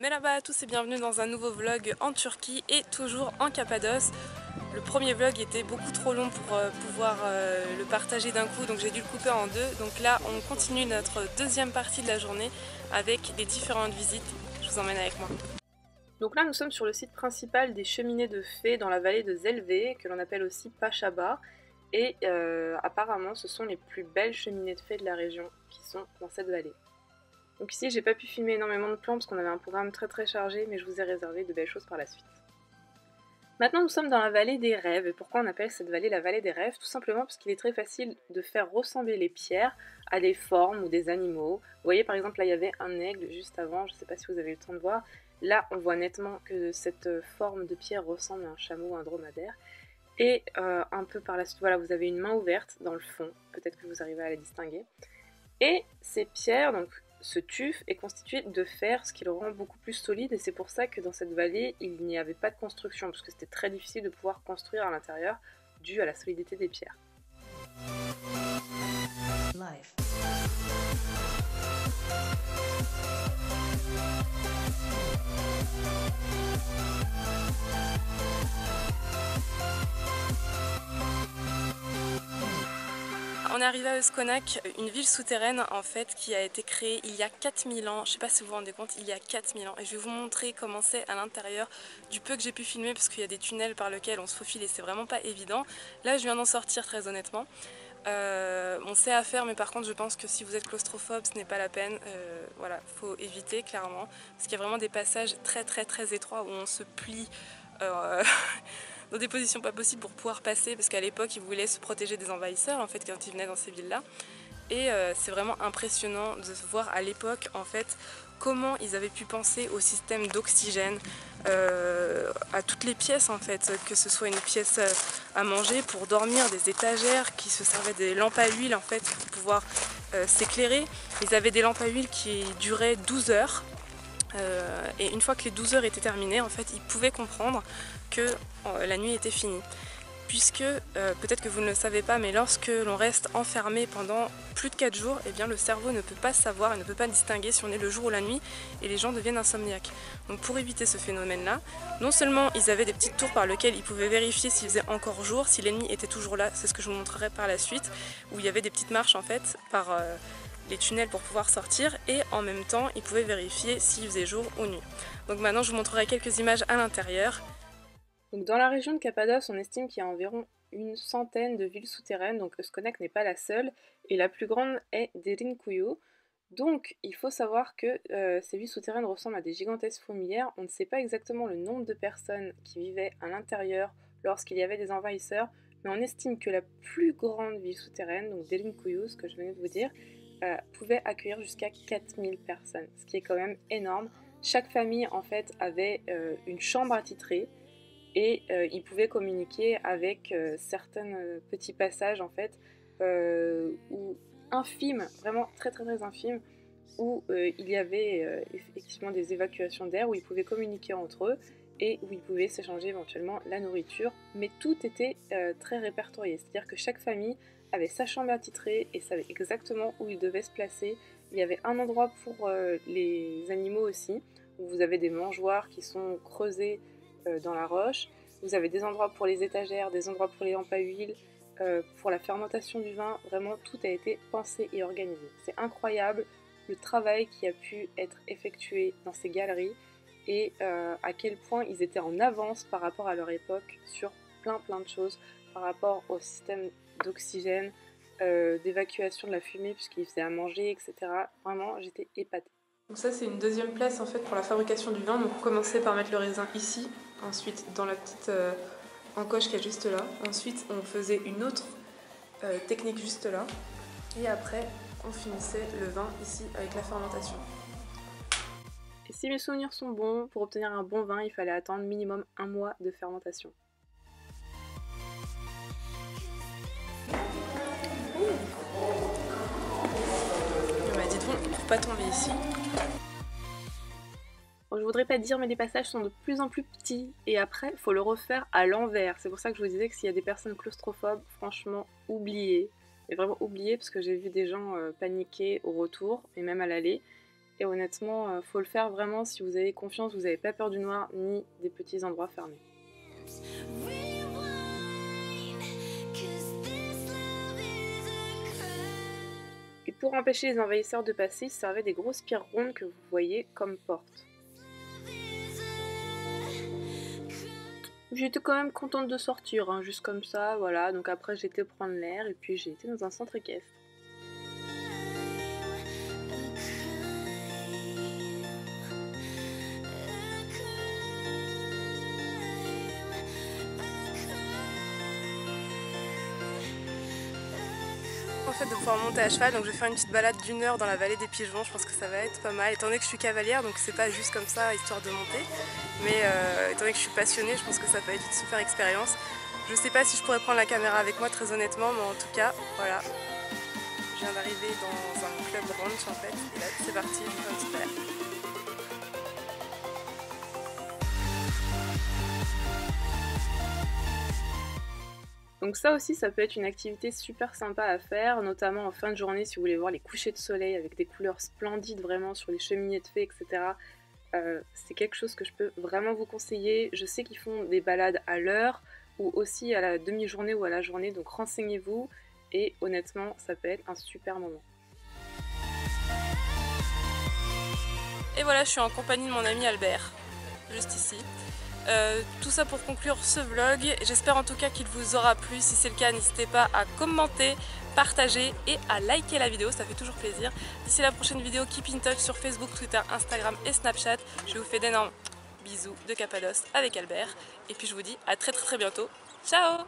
Merhaba à tous et bienvenue dans un nouveau vlog en Turquie et toujours en Cappadoce. Le premier vlog était beaucoup trop long pour pouvoir le partager d'un coup, donc j'ai dû le couper en deux. Donc là on continue notre deuxième partie de la journée avec les différentes visites. Je vous emmène avec moi. Donc là nous sommes sur le site principal des cheminées de fées dans la vallée de Zelve, que l'on appelle aussi Pachaba. Et apparemment ce sont les plus belles cheminées de fées de la région qui sont dans cette vallée. Donc ici j'ai pas pu filmer énormément de plans parce qu'on avait un programme très chargé, mais je vous ai réservé de belles choses par la suite. Maintenant nous sommes dans la vallée des rêves. Et pourquoi on appelle cette vallée la vallée des rêves? Tout simplement parce qu'il est très facile de faire ressembler les pierres à des formes ou des animaux. Vous voyez par exemple là il y avait un aigle juste avant, je ne sais pas si vous avez eu le temps de voir. Là on voit nettement que cette forme de pierre ressemble à un chameau ou un dromadaire. Et un peu par la suite, voilà, vous avez une main ouverte dans le fond, peut-être que vous arrivez à la distinguer. Et ces pierres, donc ce tuf, est constitué de fer, ce qui le rend beaucoup plus solide, et c'est pour ça que dans cette vallée, il n'y avait pas de construction, parce que c'était très difficile de pouvoir construire à l'intérieur, dû à la solidité des pierres. Life. On est arrivé à Özkonak, une ville souterraine en fait qui a été créée il y a 4000 ans, je sais pas si vous vous rendez compte, il y a 4000 ans, et je vais vous montrer comment c'est à l'intérieur du peu que j'ai pu filmer parce qu'il y a des tunnels par lesquels on se faufile et c'est vraiment pas évident. Là je viens d'en sortir très honnêtement. Bon, c'est à faire, mais par contre je pense que si vous êtes claustrophobe ce n'est pas la peine, voilà, faut éviter clairement, parce qu'il y a vraiment des passages très étroits où on se plie dans des positions pas possibles pour pouvoir passer, parce qu'à l'époque ils voulaient se protéger des envahisseurs en fait quand ils venaient dans ces villes là, et c'est vraiment impressionnant de voir à l'époque en fait comment ils avaient pu penser au système d'oxygène, à toutes les pièces en fait, que ce soit une pièce à manger, pour dormir, des étagères qui se servaient des lampes à huile en fait pour pouvoir s'éclairer. Ils avaient des lampes à huile qui duraient 12 heures. Et une fois que les 12 heures étaient terminées, en fait, ils pouvaient comprendre que la nuit était finie. Puisque, peut-être que vous ne le savez pas, mais lorsque l'on reste enfermé pendant plus de 4 jours, eh bien, le cerveau ne peut pas savoir et ne peut pas distinguer si on est le jour ou la nuit, et les gens deviennent insomniaques. Donc pour éviter ce phénomène-là, non seulement ils avaient des petites tours par lesquelles ils pouvaient vérifier s'il faisait encore jour, si l'ennemi était toujours là, c'est ce que je vous montrerai par la suite, où il y avait des petites marches en fait par les tunnels pour pouvoir sortir, et en même temps ils pouvaient vérifier s'il faisait jour ou nuit. Donc maintenant je vous montrerai quelques images à l'intérieur. Donc dans la région de Cappadoce, on estime qu'il y a environ une centaine de villes souterraines, donc Özkonak n'est pas la seule, et la plus grande est Derinkuyu. Donc il faut savoir que ces villes souterraines ressemblent à des gigantesques fourmilières. On ne sait pas exactement le nombre de personnes qui vivaient à l'intérieur lorsqu'il y avait des envahisseurs, mais on estime que la plus grande ville souterraine, donc Derinkuyu, ce que je venais de vous dire, pouvait accueillir jusqu'à 4000 personnes, ce qui est quand même énorme. Chaque famille en fait avait une chambre attitrée, et ils pouvaient communiquer avec certains petits passages en fait, ou infimes, vraiment très infimes, où il y avait effectivement des évacuations d'air, où ils pouvaient communiquer entre eux et où ils pouvaient s'échanger éventuellement la nourriture, mais tout était très répertorié, c'est-à-dire que chaque famille avait sa chambre attitrée et savait exactement où ils devaient se placer. Il y avait un endroit pour les animaux aussi, où vous avez des mangeoires qui sont creusés dans la roche. Vous avez des endroits pour les étagères, des endroits pour les lampes à huile, pour la fermentation du vin. Vraiment tout a été pensé et organisé. C'est incroyable le travail qui a pu être effectué dans ces galeries, et à quel point ils étaient en avance par rapport à leur époque sur plein de choses, par rapport au système d'oxygène, d'évacuation de la fumée puisqu'il faisait à manger, etc. Vraiment, j'étais épatée. Donc ça c'est une deuxième place en fait pour la fabrication du vin. Donc on commençait par mettre le raisin ici, ensuite dans la petite encoche qui est juste là. Ensuite on faisait une autre technique juste là. Et après on finissait le vin ici avec la fermentation. Et si mes souvenirs sont bons, pour obtenir un bon vin, il fallait attendre minimum 1 mois de fermentation. Et on m'a dit bon, pour pas tomber ici. Bon, je voudrais pas dire, mais les passages sont de plus en plus petits et après, il faut le refaire à l'envers. C'est pour ça que je vous disais que s'il y a des personnes claustrophobes, franchement, oubliez. Mais vraiment oubliez parce que j'ai vu des gens paniquer au retour et même à l'aller. Et honnêtement, faut le faire vraiment si vous avez confiance, vous n'avez pas peur du noir ni des petits endroits fermés. Et pour empêcher les envahisseurs de passer, ils servaient des grosses pierres rondes que vous voyez comme portes. J'étais quand même contente de sortir, hein, juste comme ça, voilà. Donc après j'ai été prendre l'air et puis j'ai été dans un centre équestre. En fait de pouvoir monter à cheval, donc je vais faire une petite balade d'1 heure dans la vallée des Pigeons, je pense que ça va être pas mal, étant donné que je suis cavalière, donc c'est pas juste comme ça histoire de monter, mais étant donné que je suis passionnée, je pense que ça peut être une super expérience. Je sais pas si je pourrais prendre la caméra avec moi très honnêtement, mais en tout cas, voilà, je viens d'arriver dans un club ranch en fait, et là c'est parti, je vais faire une petite balade. Donc ça aussi, ça peut être une activité super sympa à faire, notamment en fin de journée si vous voulez voir les couchers de soleil avec des couleurs splendides vraiment sur les cheminées de fées, etc. C'est quelque chose que je peux vraiment vous conseiller. Je sais qu'ils font des balades à l'heure ou aussi à la demi-journée ou à la journée, donc renseignez-vous et honnêtement, ça peut être un super moment. Et voilà, je suis en compagnie de mon ami Albert, juste ici. Tout ça pour conclure ce vlog, j'espère en tout cas qu'il vous aura plu. Si c'est le cas, n'hésitez pas à commenter, partager et à liker la vidéo, ça fait toujours plaisir. D'ici la prochaine vidéo, keep in touch sur Facebook, Twitter, Instagram et Snapchat. Je vous fais d'énormes bisous de Cappadoce avec Albert et puis je vous dis à très bientôt. Ciao!